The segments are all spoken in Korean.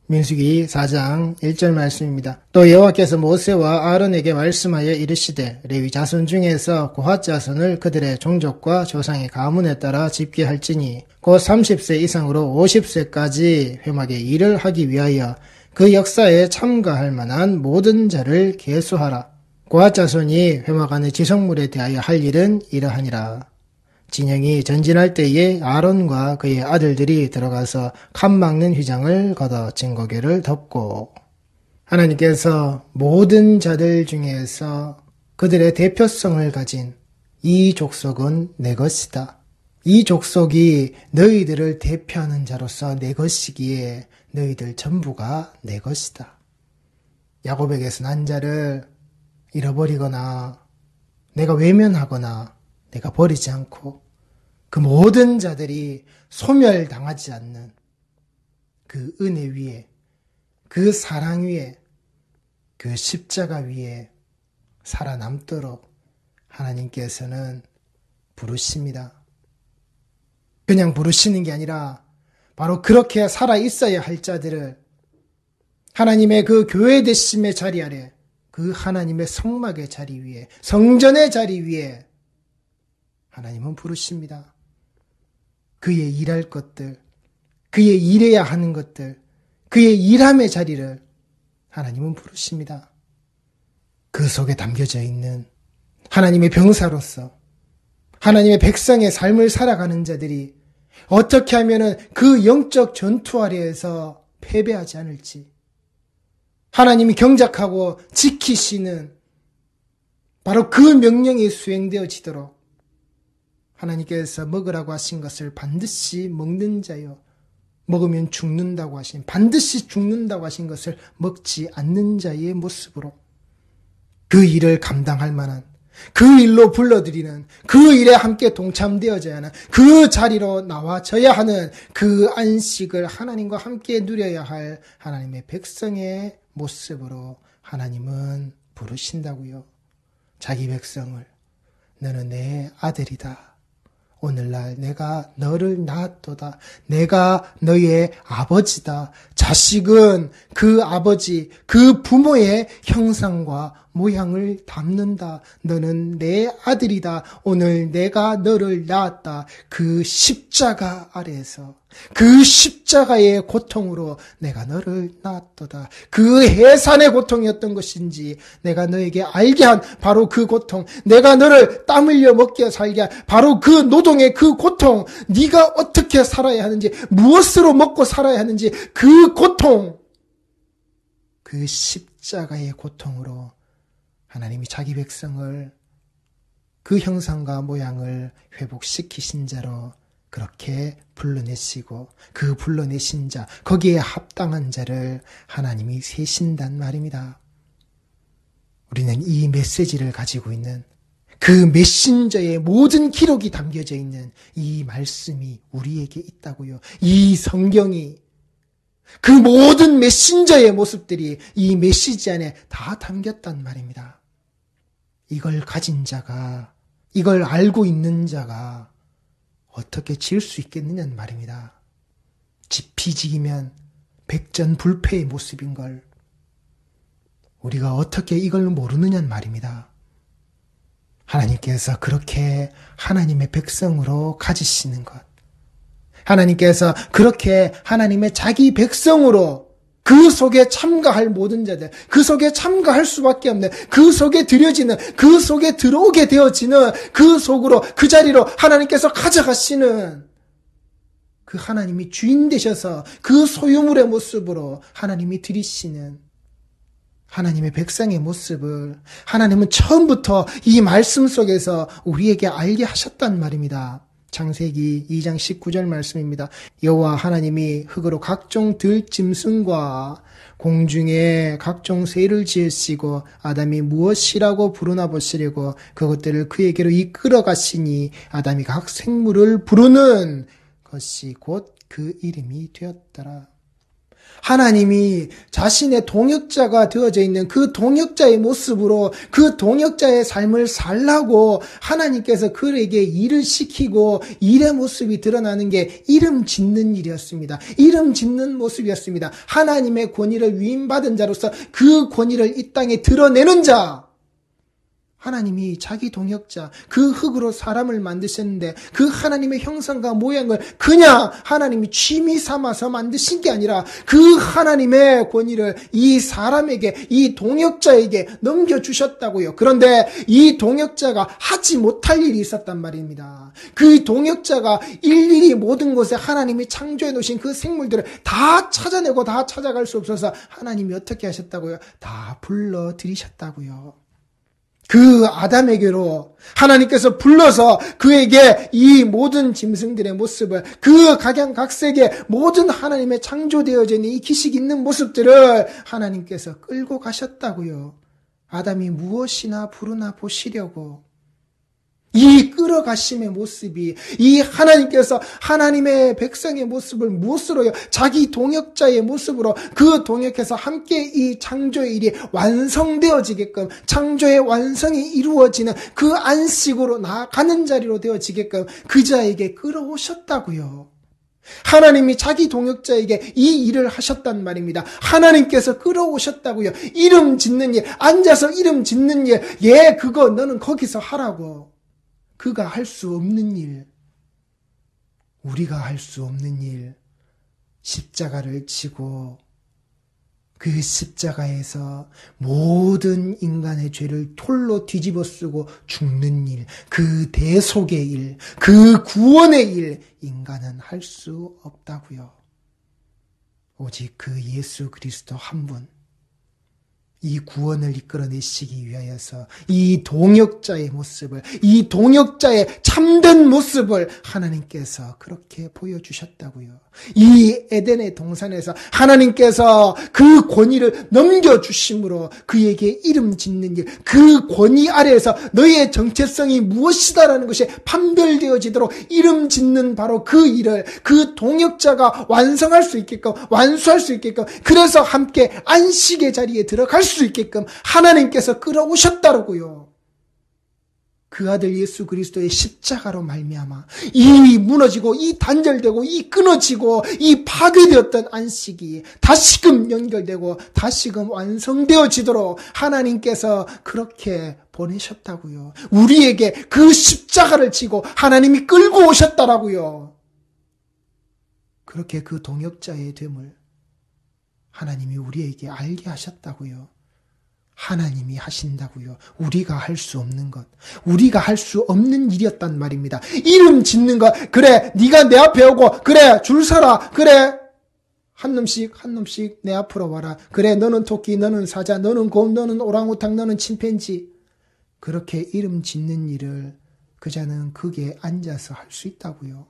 민수기 4장 1절 말씀입니다. 또 여호와께서 모세와 아론에게 말씀하여 이르시되 레위 자손 중에서 고핫 자손을 그들의 종족과 조상의 가문에 따라 집계할지니 곧 30세 이상으로 50세까지 회막의 일을 하기 위하여 그 역사에 참가할 만한 모든 자를 계수하라. 고핫 자손이 회막 안의 지성물에 대하여 할 일은 이러하니라. 진영이 전진할 때에 아론과 그의 아들들이 들어가서 칸 막는 휘장을 걷어 증거궤를 덮고, 하나님께서 모든 자들 중에서 그들의 대표성을 가진 이 족속은 내 것이다. 이 족속이 너희들을 대표하는 자로서 내 것이기에 너희들 전부가 내 것이다. 야곱에게서 난 자를 잃어버리거나 내가 외면하거나 내가 버리지 않고 그 모든 자들이 소멸당하지 않는 그 은혜 위에, 그 사랑 위에, 그 십자가 위에 살아남도록 하나님께서는 부르십니다. 그냥 부르시는 게 아니라 바로 그렇게 살아 있어야 할 자들을 하나님의 그 교회 되심의 자리 아래, 그 하나님의 성막의 자리 위에, 성전의 자리 위에 하나님은 부르십니다. 그의 일할 것들, 그의 일해야 하는 것들, 그의 일함의 자리를 하나님은 부르십니다. 그 속에 담겨져 있는 하나님의 병사로서 하나님의 백성의 삶을 살아가는 자들이 어떻게 하면 그 영적 전투 아래에서 패배하지 않을지, 하나님이 경작하고 지키시는 바로 그 명령이 수행되어지도록 하나님께서 먹으라고 하신 것을 반드시 먹는 자요, 먹으면 죽는다고 하신, 반드시 죽는다고 하신 것을 먹지 않는 자의 모습으로 그 일을 감당할 만한, 그 일로 불러들이는, 그 일에 함께 동참되어져야 하는, 그 자리로 나와져야 하는 그 안식을 하나님과 함께 누려야 할 하나님의 백성의 모습으로 하나님은 부르신다고요. 자기 백성을 너는 내 아들이다. 오늘날 내가 너를 낳았도다. 내가 너의 아버지다. 자식은 그 아버지, 그 부모의 형상과 모양을 담는다. 너는 내 아들이다. 오늘 내가 너를 낳았다. 그 십자가 아래에서, 그 십자가의 고통으로 내가 너를 낳았도다. 그 해산의 고통이었던 것인지 내가 너에게 알게 한 바로 그 고통, 내가 너를 땀 흘려 먹게 살게 한 바로 그 노동의 그 고통, 네가 어떻게 살아야 하는지, 무엇으로 먹고 살아야 하는지 그 고통, 그 십자가의 고통으로 하나님이 자기 백성을 그 형상과 모양을 회복시키신 자로 그렇게 불러내시고, 그 불러내신 자, 거기에 합당한 자를 하나님이 세신단 말입니다. 우리는 이 메시지를 가지고 있는, 그 메신저의 모든 기록이 담겨져 있는 이 말씀이 우리에게 있다고요. 이 성경이, 그 모든 메신저의 모습들이 이 메시지 안에 다 담겼단 말입니다. 이걸 가진 자가, 이걸 알고 있는 자가 어떻게 지을 수 있겠느냐는 말입니다. 지피지기면 백전불패의 모습인 걸 우리가 어떻게 이걸 모르느냐는 말입니다. 하나님께서 그렇게 하나님의 백성으로 가지시는 것, 하나님께서 그렇게 하나님의 자기 백성으로 그 속에 참가할 모든 자들, 그 속에 참가할 수밖에 없는, 그 속에 들여지는, 그 속에 들어오게 되어지는, 그 속으로, 그 자리로 하나님께서 가져가시는, 그 하나님이 주인 되셔서 그 소유물의 모습으로 하나님이 들이시는 하나님의 백성의 모습을 하나님은 처음부터 이 말씀 속에서 우리에게 알게 하셨단 말입니다. 창세기 2장 19절 말씀입니다. 여호와 하나님이 흙으로 각종 들짐승과 공중에 각종 새를 지으시고 아담이 무엇이라고 부르나 보시려고 그것들을 그에게로 이끌어 가시니 아담이 각 생물을 부르는 것이 곧 그 이름이 되었더라. 하나님이 자신의 동역자가 되어져 있는 그 동역자의 모습으로 그 동역자의 삶을 살라고 하나님께서 그에게 일을 시키고 일의 모습이 드러나는 게 이름 짓는 일이었습니다. 이름 짓는 모습이었습니다. 하나님의 권위를 위임받은 자로서 그 권위를 이 땅에 드러내는 자. 하나님이 자기 동역자, 그 흙으로 사람을 만드셨는데 그 하나님의 형상과 모양을 그냥 하나님이 취미 삼아서 만드신 게 아니라 그 하나님의 권위를 이 사람에게, 이 동역자에게 넘겨주셨다고요. 그런데 이 동역자가 하지 못할 일이 있었단 말입니다. 그 동역자가 일일이 모든 곳에 하나님이 창조해 놓으신 그 생물들을 다 찾아내고 다 찾아갈 수 없어서 하나님이 어떻게 하셨다고요? 다 불러들이셨다고요. 그 아담에게로 하나님께서 불러서 그에게 이 모든 짐승들의 모습을, 그 각양각색의 모든 하나님의 창조되어져 있는 이 기식 있는 모습들을 하나님께서 끌고 가셨다고요. 아담이 무엇이나 부르나 보시려고. 이 끌어가심의 모습이, 이 하나님께서 하나님의 백성의 모습을 무엇으로요? 자기 동역자의 모습으로 그 동역해서 함께 이 창조의 일이 완성되어지게끔, 창조의 완성이 이루어지는 그 안식으로 나아가는 자리로 되어지게끔 그 자에게 끌어오셨다고요. 하나님이 자기 동역자에게 이 일을 하셨단 말입니다. 하나님께서 끌어오셨다고요. 이름 짓는 일, 앉아서 이름 짓는 일, 그거 너는 거기서 하라고. 그가 할 수 없는 일, 우리가 할 수 없는 일, 십자가를 지고 그 십자가에서 모든 인간의 죄를 톨로 뒤집어 쓰고 죽는 일, 그 대속의 일, 그 구원의 일, 인간은 할 수 없다고요. 오직 그 예수 그리스도 한 분, 이 구원을 이끌어내시기 위하여서 이 동역자의 모습을, 이 동역자의 참된 모습을 하나님께서 그렇게 보여주셨다고요. 이 에덴의 동산에서 하나님께서 그 권위를 넘겨주심으로 그에게 이름 짓는 일, 그 권위 아래에서 너의 정체성이 무엇이다라는 것이 판별되어지도록 이름 짓는 바로 그 일을 그 동역자가 완성할 수 있게끔, 완수할 수 있게끔, 그래서 함께 안식의 자리에 들어갈 수 있게끔 하나님께서 끌어오셨다고요. 그 아들 예수 그리스도의 십자가로 말미암아 이 무너지고 이 단절되고 이 끊어지고 이 파괴되었던 안식이 다시금 연결되고 다시금 완성되어지도록 하나님께서 그렇게 보내셨다고요. 우리에게 그 십자가를 지고 하나님이 끌고 오셨다라고요. 그렇게 그 동역자의 됨을 하나님이 우리에게 알게 하셨다고요. 하나님이 하신다고요. 우리가 할 수 없는 것, 우리가 할 수 없는 일이었단 말입니다. 이름 짓는 것, 그래 네가 내 앞에 오고, 그래 줄 서라, 그래 한 놈씩 내 앞으로 와라, 그래 너는 토끼, 너는 사자, 너는 곰, 너는 오랑우탕, 너는 침팬지, 그렇게 이름 짓는 일을 그자는 거기에 앉아서 할 수 있다고요.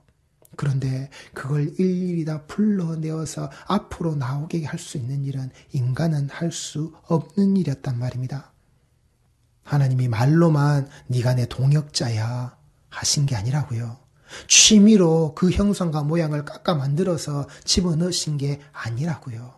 그런데 그걸 일일이 다 불러내어서 앞으로 나오게 할 수 있는 일은 인간은 할 수 없는 일이었단 말입니다. 하나님이 말로만 네가 내 동역자야 하신 게 아니라고요. 취미로 그 형상과 모양을 깎아 만들어서 집어넣으신 게 아니라고요.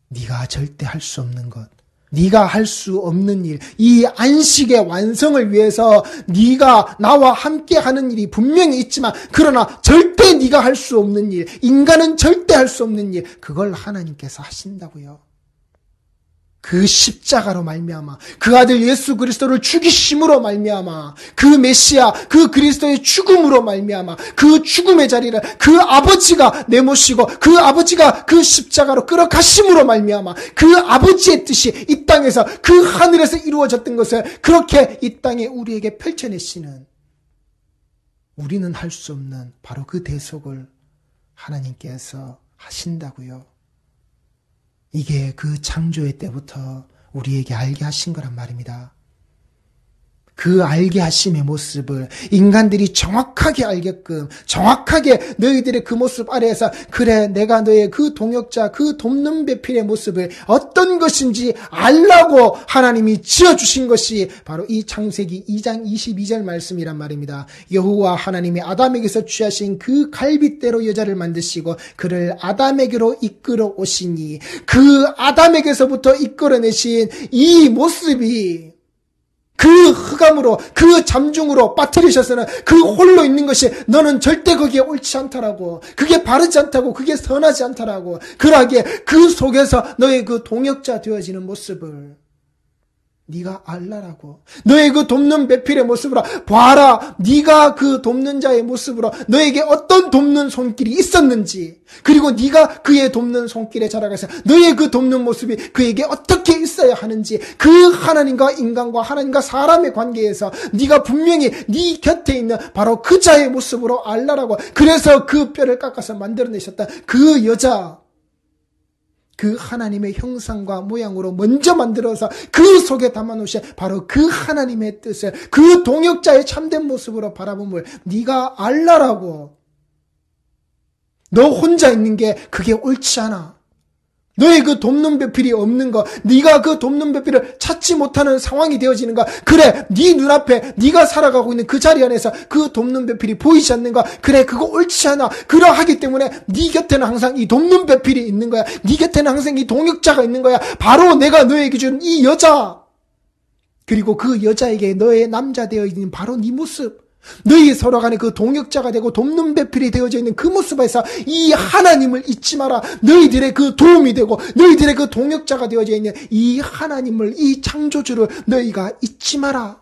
네가 절대 할 수 없는 것, 네가 할 수 없는 일, 이 안식의 완성을 위해서 네가 나와 함께 하는 일이 분명히 있지만, 그러나 절대 네가 할 수 없는 일, 인간은 절대 할 수 없는 일, 그걸 하나님께서 하신다고요. 그 십자가로 말미암아, 그 아들 예수 그리스도를 죽이심으로 말미암아, 그 메시아, 그 그리스도의 죽음으로 말미암아, 그 죽음의 자리를 그 아버지가 내모시고 그 아버지가 그 십자가로 끌어가심으로 말미암아, 그 아버지의 뜻이 이 땅에서 그 하늘에서 이루어졌던 것을 그렇게 이 땅에 우리에게 펼쳐내시는, 우리는 할 수 없는 바로 그 대속을 하나님께서 하신다고요. 이게 그 창조의 때부터 우리에게 알게 하신 거란 말입니다. 그 알게 하심의 모습을 인간들이 정확하게 알게끔 정확하게 너희들의 그 모습 아래에서 그래 내가 너의 그 동역자 그 돕는 배필의 모습을 어떤 것인지 알라고 하나님이 지어주신 것이 바로 이 창세기 2장 22절 말씀이란 말입니다. 여호와 하나님이 아담에게서 취하신 그 갈빗대로 여자를 만드시고 그를 아담에게로 이끌어 오시니 그 아담에게서부터 이끌어내신 이 모습이 그 흑암으로 그 잠중으로 빠뜨리셔서는 그 홀로 있는 것이 너는 절대 거기에 옳지 않다라고 그게 바르지 않다고 그게 선하지 않다라고 그러하기에 그 속에서 너의 그 동역자 되어지는 모습을 네가 알라라고 너의 그 돕는 배필의 모습으로 봐라 네가 그 돕는 자의 모습으로 너에게 어떤 돕는 손길이 있었는지 그리고 네가 그의 돕는 손길에 자라가서 너의 그 돕는 모습이 그에게 어떻게 있어야 하는지 그 하나님과 인간과 하나님과 사람의 관계에서 네가 분명히 네 곁에 있는 바로 그 자의 모습으로 알라라고 그래서 그 뼈를 깎아서 만들어내셨다 그 여자 그 하나님의 형상과 모양으로 먼저 만들어서 그 속에 담아놓으신 바로 그 하나님의 뜻을 그 동역자의 참된 모습으로 바라봄을 네가 알라라고 너 혼자 있는 게 그게 옳지 않아. 너의 그 돕는 배필이 없는 거, 네가 그 돕는 배필을 찾지 못하는 상황이 되어지는 거, 그래, 네 눈앞에 네가 살아가고 있는 그 자리 안에서 그 돕는 배필이 보이지 않는 거, 그래, 그거 옳지 않아. 그러하기 때문에 네 곁에는 항상 이 돕는 배필이 있는 거야. 네 곁에는 항상 이 동역자가 있는 거야. 바로 내가 너에게 준 이 여자, 그리고 그 여자에게 너의 남자 되어 있는 바로 네 모습, 너희 서로 간에 그 동역자가 되고 돕는 배필이 되어져 있는 그 모습에서 이 하나님을 잊지 마라. 너희들의 그 도움이 되고 너희들의 그 동역자가 되어져 있는 이 하나님을, 이 창조주를 너희가 잊지 마라.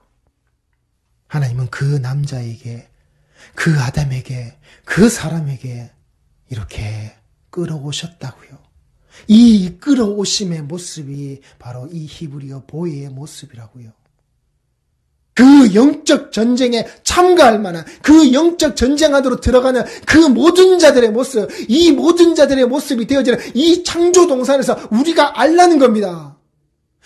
하나님은 그 남자에게, 그 아담에게, 그 사람에게 이렇게 끌어오셨다고요. 이 끌어오심의 모습이 바로 이 히브리어 보혜의 모습이라고요. 그 영적 전쟁에 참가할 만한 그 영적 전쟁 안으로 들어가는 그 모든 자들의 모습, 이 모든 자들의 모습이 되어지는 이 창조 동산에서 우리가 알라는 겁니다.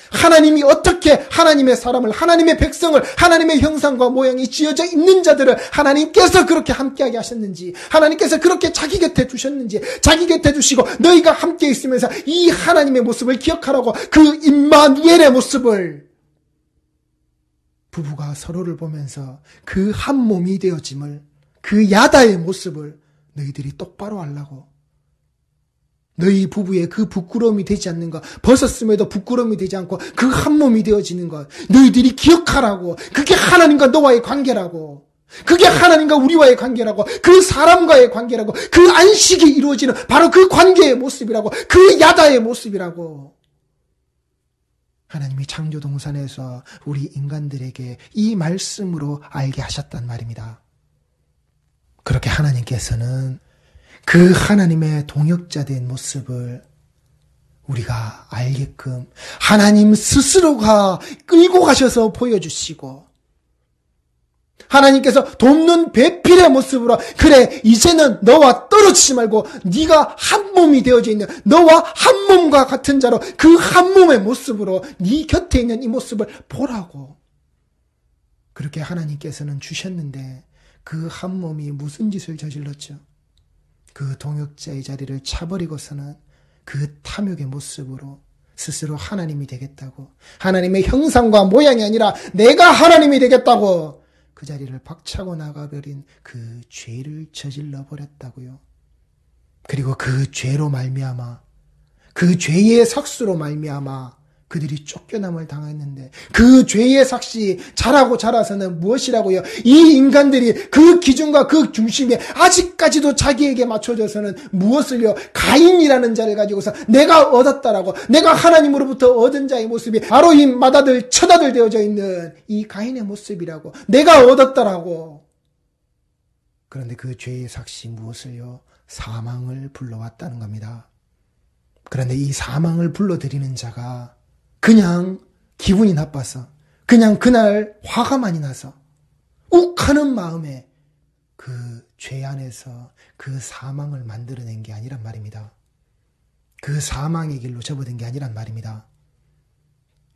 하나님이 어떻게 하나님의 사람을, 하나님의 백성을, 하나님의 형상과 모양이 지어져 있는 자들을 하나님께서 그렇게 함께하게 하셨는지, 하나님께서 그렇게 자기 곁에 두셨는지, 자기 곁에 두시고 너희가 함께 있으면서 이 하나님의 모습을 기억하라고 그 임마누엘의 모습을 부부가 서로를 보면서 그 한 몸이 되어짐을, 그 야다의 모습을 너희들이 똑바로 알라고. 너희 부부의 그 부끄러움이 되지 않는 것, 벗었음에도 부끄러움이 되지 않고 그 한 몸이 되어지는 것, 너희들이 기억하라고. 그게 하나님과 너와의 관계라고. 그게 하나님과 우리와의 관계라고. 그 사람과의 관계라고. 그 안식이 이루어지는 바로 그 관계의 모습이라고. 그 야다의 모습이라고. 하나님이 창조동산에서 우리 인간들에게 이 말씀으로 알게 하셨단 말입니다. 그렇게 하나님께서는 그 하나님의 동역자 된 모습을 우리가 알게끔 하나님 스스로가 끌고 가셔서 보여주시고, 하나님께서 돕는 배필의 모습으로 그래 이제는 너와 떨어지지 말고 네가 한 몸이 되어져 있는 너와 한 몸과 같은 자로 그 한 몸의 모습으로 네 곁에 있는 이 모습을 보라고 그렇게 하나님께서는 주셨는데 그 한 몸이 무슨 짓을 저질렀죠? 그 동역자의 자리를 차버리고서는 그 탐욕의 모습으로 스스로 하나님이 되겠다고, 하나님의 형상과 모양이 아니라 내가 하나님이 되겠다고 그 자리를 박차고 나가버린 그 죄를 저질러 버렸다고요. 그리고 그 죄로 말미암아, 그 죄의 삭수로 말미암아 그들이 쫓겨남을 당했는데 그 죄의 삭시 자라고 자라서는 무엇이라고요? 이 인간들이 그 기준과 그 중심에 아직까지도 자기에게 맞춰져서는 무엇을요? 가인이라는 자를 가지고서 내가 얻었다라고, 내가 하나님으로부터 얻은 자의 모습이 바로 이 맏아들 첫 아들 되어져 있는 이 가인의 모습이라고, 내가 얻었다라고. 그런데 그 죄의 삭시 무엇을요? 사망을 불러왔다는 겁니다. 그런데 이 사망을 불러들이는 자가 그냥 기분이 나빠서, 그냥 그날 화가 많이 나서 욱하는 마음에 그 죄 안에서 그 사망을 만들어낸 게 아니란 말입니다. 그 사망의 길로 접어든 게 아니란 말입니다.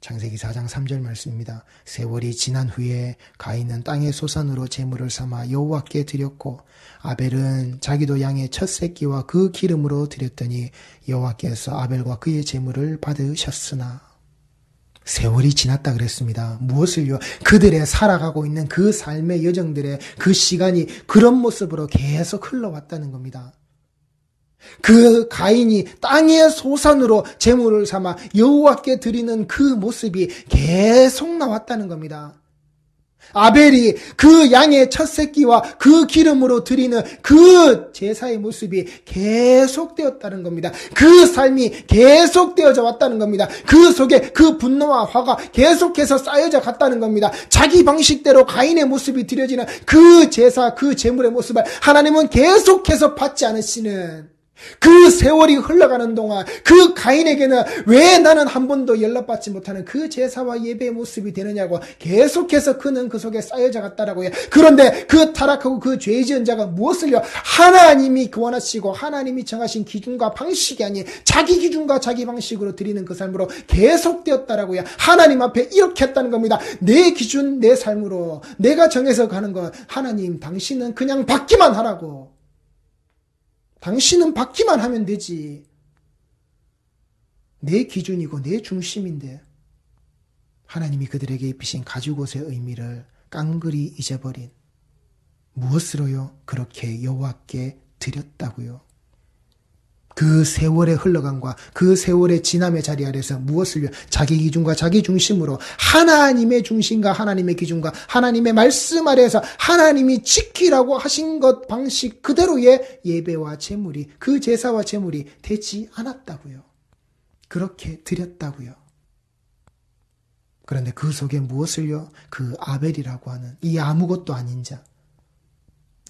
창세기 4장 3절 말씀입니다. 세월이 지난 후에 가인은 땅의 소산으로 제물을 삼아 여호와께 드렸고 아벨은 자기도 양의 첫 새끼와 그 기름으로 드렸더니 여호와께서 아벨과 그의 제물을 받으셨으나 세월이 지났다 그랬습니다. 무엇을요? 그들의 살아가고 있는 그 삶의 여정들의 그 시간이 그런 모습으로 계속 흘러왔다는 겁니다. 그 가인이 땅의 소산으로 제물을 삼아 여호와께 드리는 그 모습이 계속 나왔다는 겁니다. 아벨이 그 양의 첫 새끼와 그 기름으로 드리는 그 제사의 모습이 계속되었다는 겁니다. 그 삶이 계속되어져 왔다는 겁니다. 그 속에 그 분노와 화가 계속해서 쌓여져 갔다는 겁니다. 자기 방식대로 가인의 모습이 드려지는 그 제사, 그 제물의 모습을 하나님은 계속해서 받지 않으시는 그 세월이 흘러가는 동안 그 가인에게는 왜 나는 한 번도 연락받지 못하는 그 제사와 예배의 모습이 되느냐고 계속해서 그는 그 속에 쌓여져 갔다라고요. 그런데 그 타락하고 그 죄 지은 자가 무엇을요? 하나님이 원하시고 하나님이 정하신 기준과 방식이 아닌 자기 기준과 자기 방식으로 드리는 그 삶으로 계속되었다라고요. 하나님 앞에 이렇게 했다는 겁니다. 내 기준, 내 삶으로 내가 정해서 가는 것, 하나님 당신은 그냥 받기만 하라고. 당신은 받기만 하면 되지. 내 기준이고 내 중심인데 하나님이 그들에게 입히신 가죽옷의 의미를 깡그리 잊어버린 무엇으로요? 그렇게 여호와께 드렸다고요. 그 세월의 흘러감과 그 세월의 지남의 자리 아래서 무엇을요? 자기 기준과 자기 중심으로 하나님의 중심과 하나님의 기준과 하나님의 말씀 아래에서 하나님이 지키라고 하신 것 방식 그대로의 예배와 제물이 그 제사와 제물이 되지 않았다고요. 그렇게 드렸다고요. 그런데 그 속에 무엇을요? 그 아벨이라고 하는 이 아무것도 아닌 자,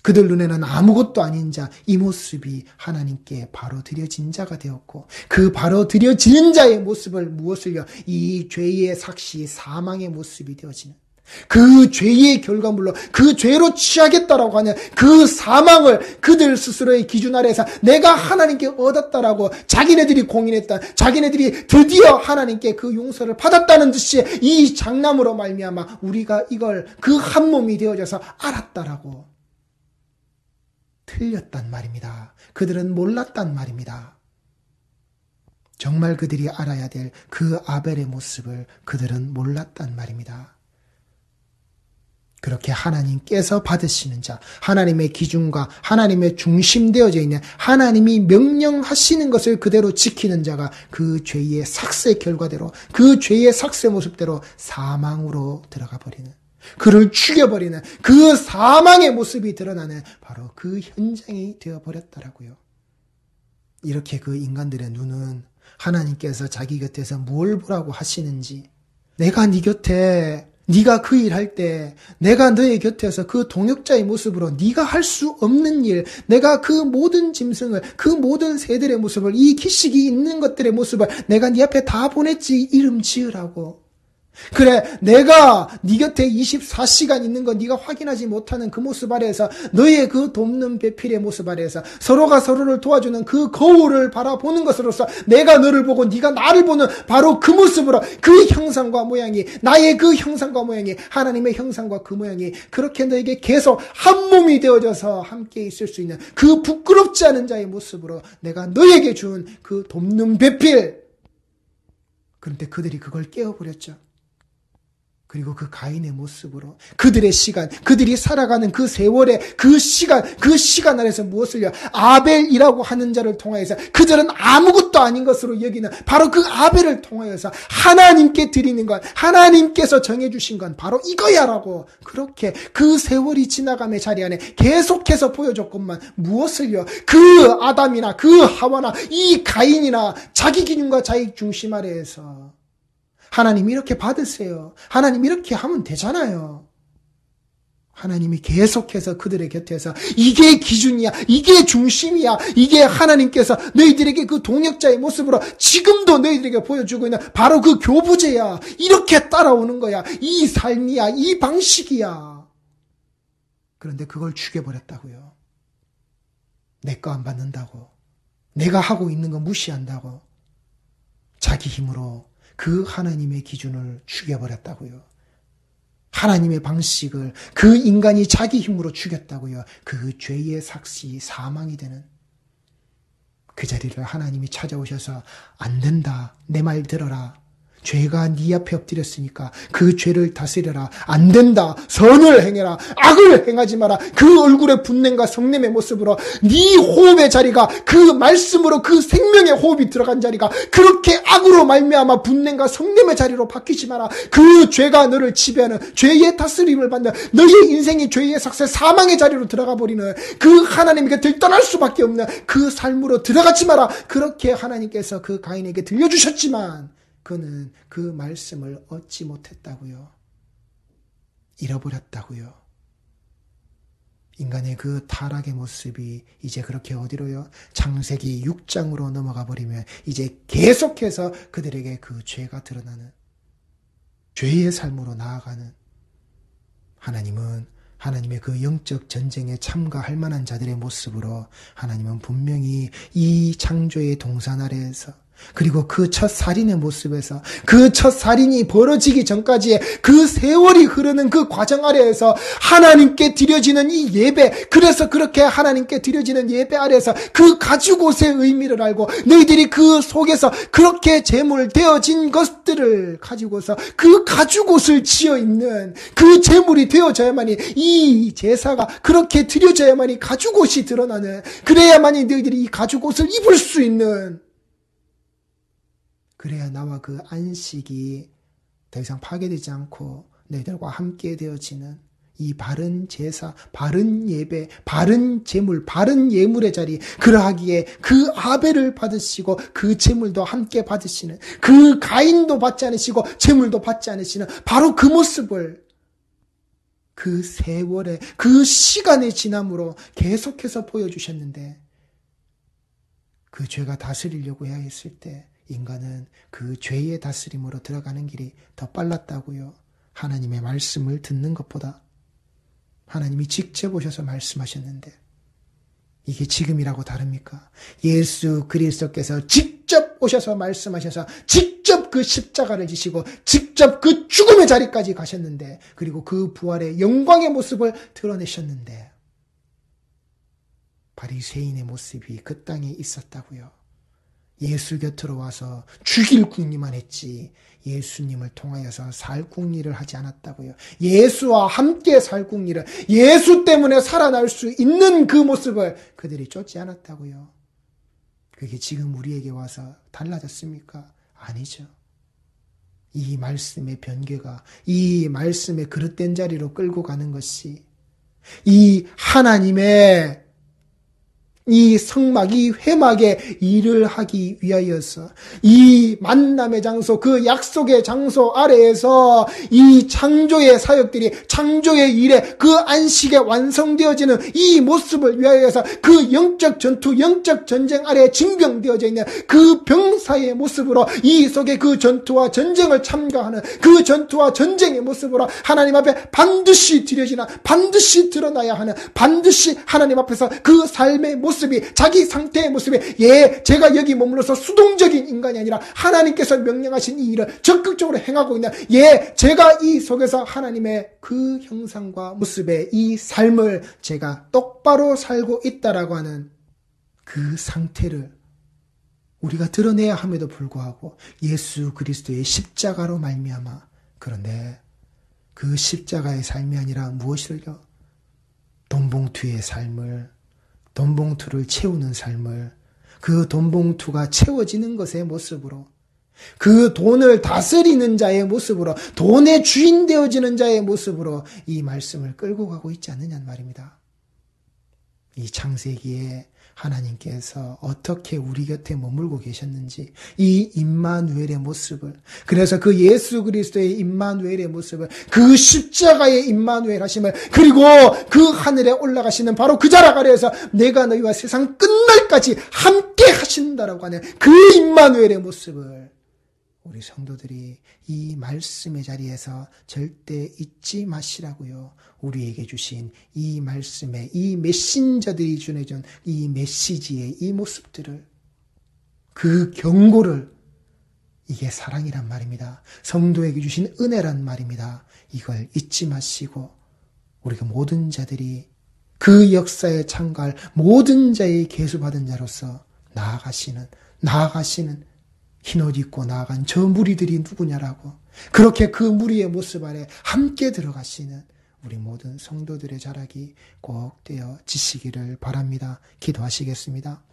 그들 눈에는 아무것도 아닌 자, 이 모습이 하나님께 바로 드려진 자가 되었고 그 바로 드려진 자의 모습을 무엇을요? 이 죄의 삭시, 사망의 모습이 되어지는 그 죄의 결과물로 그 죄로 취하겠다라고 하는 그 사망을 그들 스스로의 기준 아래에서 내가 하나님께 얻었다라고 자기네들이 공인했던 자기네들이 드디어 하나님께 그 용서를 받았다는 듯이 이 장남으로 말미암아 우리가 이걸 그 한 몸이 되어져서 알았다라고 틀렸단 말입니다. 그들은 몰랐단 말입니다. 정말 그들이 알아야 될 그 아벨의 모습을 그들은 몰랐단 말입니다. 그렇게 하나님께서 받으시는 자, 하나님의 기준과 하나님의 중심되어져 있는 하나님이 명령하시는 것을 그대로 지키는 자가 그 죄의 삭세 결과대로 그 죄의 삭세 모습대로 사망으로 들어가 버리는 그를 죽여버리는 그 사망의 모습이 드러나는 바로 그 현장이 되어버렸다라고요. 이렇게 그 인간들의 눈은 하나님께서 자기 곁에서 뭘 보라고 하시는지 내가 네 곁에 네가 그 일 할 때 내가 너의 곁에서 그 동역자의 모습으로 네가 할 수 없는 일 내가 그 모든 짐승을 그 모든 새들의 모습을 이 기식이 있는 것들의 모습을 내가 네 앞에 다 보냈지 이름 지으라고 그래 내가 네 곁에 24시간 있는 거 네가 확인하지 못하는 그 모습 아래에서 너의 그 돕는 배필의 모습 아래에서 서로가 서로를 도와주는 그 거울을 바라보는 것으로서 내가 너를 보고 네가 나를 보는 바로 그 모습으로 그 형상과 모양이 나의 그 형상과 모양이 하나님의 형상과 그 모양이 그렇게 너에게 계속 한 몸이 되어져서 함께 있을 수 있는 그 부끄럽지 않은 자의 모습으로 내가 너에게 준 그 돕는 배필 그런데 그들이 그걸 깨어버렸죠. 그리고 그 가인의 모습으로 그들의 시간, 그들이 살아가는 그 세월의 그 시간 안에서 무엇을요? 아벨이라고 하는 자를 통하여서 그들은 아무것도 아닌 것으로 여기는 바로 그 아벨을 통하여서 하나님께 드리는 것, 하나님께서 정해주신 건 바로 이거야라고 그렇게 그 세월이 지나감의 자리 안에 계속해서 보여줬건만 무엇을요? 그 아담이나 그 하와나 이 가인이나 자기 기준과 자기 중심 아래에서 하나님 이렇게 받으세요. 하나님 이렇게 하면 되잖아요. 하나님이 계속해서 그들의 곁에서 이게 기준이야. 이게 중심이야. 이게 하나님께서 너희들에게 그 동역자의 모습으로 지금도 너희들에게 보여주고 있는 바로 그 교부제야. 이렇게 따라오는 거야. 이 삶이야. 이 방식이야. 그런데 그걸 죽여버렸다고요. 내 거 안 받는다고. 내가 하고 있는 거 무시한다고. 자기 힘으로 그 하나님의 기준을 죽여버렸다고요. 하나님의 방식을 그 인간이 자기 힘으로 죽였다고요. 그 죄의 삭시 사망이 되는 그 자리를 하나님이 찾아오셔서 안 된다. 내 말 들어라. 죄가 네 앞에 엎드렸으니까 그 죄를 다스려라. 안 된다. 선을 행해라. 악을 행하지 마라. 그 얼굴에 분냄과 성냄의 모습으로 네 호흡의 자리가 그 말씀으로 그 생명의 호흡이 들어간 자리가 그렇게 악으로 말미암아 분냄과 성냄의 자리로 바뀌지 마라. 그 죄가 너를 지배하는 죄의 다스림을 받는 너의 인생이 죄의 삭세 사망의 자리로 들어가 버리는 그 하나님 곁을 떠날 수밖에 없는 그 삶으로 들어가지 마라. 그렇게 하나님께서 그 가인에게 들려주셨지만 그는 그 말씀을 얻지 못했다고요. 잃어버렸다고요. 인간의 그 타락의 모습이 이제 그렇게 어디로요? 창세기 6장으로 넘어가 버리면 이제 계속해서 그들에게 그 죄가 드러나는 죄의 삶으로 나아가는 하나님은 하나님의 그 영적 전쟁에 참가할 만한 자들의 모습으로 하나님은 분명히 이 창조의 동산 아래에서 그리고 그 첫 살인의 모습에서 그 첫 살인이 벌어지기 전까지의 그 세월이 흐르는 그 과정 아래에서 하나님께 드려지는 이 예배, 그래서 그렇게 하나님께 드려지는 예배 아래에서 그 가죽옷의 의미를 알고 너희들이 그 속에서 그렇게 제물 되어진 것들을 가지고서 그 가죽옷을 지어 입는 그 제물이 되어져야만이 이 제사가 그렇게 드려져야만이 가죽옷이 드러나는, 그래야만이 너희들이 이 가죽옷을 입을 수 있는, 그래야 나와 그 안식이 더 이상 파괴되지 않고 너희들과 함께 되어지는 이 바른 제사, 바른 예배, 바른 제물, 바른 예물의 자리, 그러하기에 그 아벨을 받으시고 그 제물도 함께 받으시는, 그 가인도 받지 않으시고 제물도 받지 않으시는 바로 그 모습을 그 세월의 그 시간의 지남으로 계속해서 보여주셨는데, 그 죄가 다스리려고 해야 했을 때 인간은 그 죄의 다스림으로 들어가는 길이 더 빨랐다고요. 하나님의 말씀을 듣는 것보다. 하나님이 직접 오셔서 말씀하셨는데 이게 지금이라고 다릅니까? 예수 그리스도께서 직접 오셔서 말씀하셔서 직접 그 십자가를 지시고 직접 그 죽음의 자리까지 가셨는데, 그리고 그 부활의 영광의 모습을 드러내셨는데 바리새인의 모습이 그 땅에 있었다고요. 예수 곁으로 와서 죽일 궁리만 했지 예수님을 통하여서 살 궁리를 하지 않았다고요. 예수와 함께 살 궁리를, 예수 때문에 살아날 수 있는 그 모습을 그들이 쫓지 않았다고요. 그게 지금 우리에게 와서 달라졌습니까? 아니죠. 이 말씀의 변개가 이 말씀의 그릇된 자리로 끌고 가는 것이 이 하나님의 이 성막, 이 회막에 일을 하기 위하여서 이 만남의 장소, 그 약속의 장소 아래에서 이 창조의 사역들이 창조의 일에 그 안식에 완성되어지는 이 모습을 위하여서 그 영적 전투, 영적 전쟁 아래에 징병되어져 있는 그 병사의 모습으로 이 속에 그 전투와 전쟁을 참가하는 그 전투와 전쟁의 모습으로 하나님 앞에 반드시 드려지나 반드시 드러나야 하는, 반드시 하나님 앞에서 그 삶의 모습이, 자기 상태의 모습이, 제가 여기 머물러서 수동적인 인간이 아니라 하나님께서 명령하신 이 일을 적극적으로 행하고 있는, 제가 이 속에서 하나님의 그 형상과 모습의 이 삶을 제가 똑바로 살고 있다라고 하는 그 상태를 우리가 드러내야 함에도 불구하고 예수 그리스도의 십자가로 말미암아, 그런데 그 십자가의 삶이 아니라 무엇일요? 돈봉투의 삶을, 돈봉투를 채우는 삶을, 그 돈봉투가 채워지는 것의 모습으로, 그 돈을 다스리는 자의 모습으로, 돈의 주인 되어지는 자의 모습으로 이 말씀을 끌고 가고 있지 않느냐는 말입니다. 이 창세기에 하나님께서 어떻게 우리 곁에 머물고 계셨는지, 이 임마누엘의 모습을, 그래서 그 예수 그리스도의 임마누엘의 모습을, 그 십자가의 임마누엘 하심을, 그리고 그 하늘에 올라가시는 바로 그 자락 아래에서 내가 너희와 세상 끝날까지 함께 하신다라고 하는 그 임마누엘의 모습을 우리 성도들이 이 말씀의 자리에서 절대 잊지 마시라고요. 우리에게 주신 이 말씀의, 이 메신저들이 전해준 이 메시지의 이 모습들을, 그 경고를 이게 사랑이란 말입니다. 성도에게 주신 은혜란 말입니다. 이걸 잊지 마시고 우리가 모든 자들이 그 역사에 참가할 모든 자의 계수받은 자로서 나아가시는 흰옷 입고 나아간 저 무리들이 누구냐라고, 그렇게 그 무리의 모습 안에 함께 들어가시는 우리 모든 성도들의 자락이 꼭 되어지시기를 바랍니다. 기도하시겠습니다.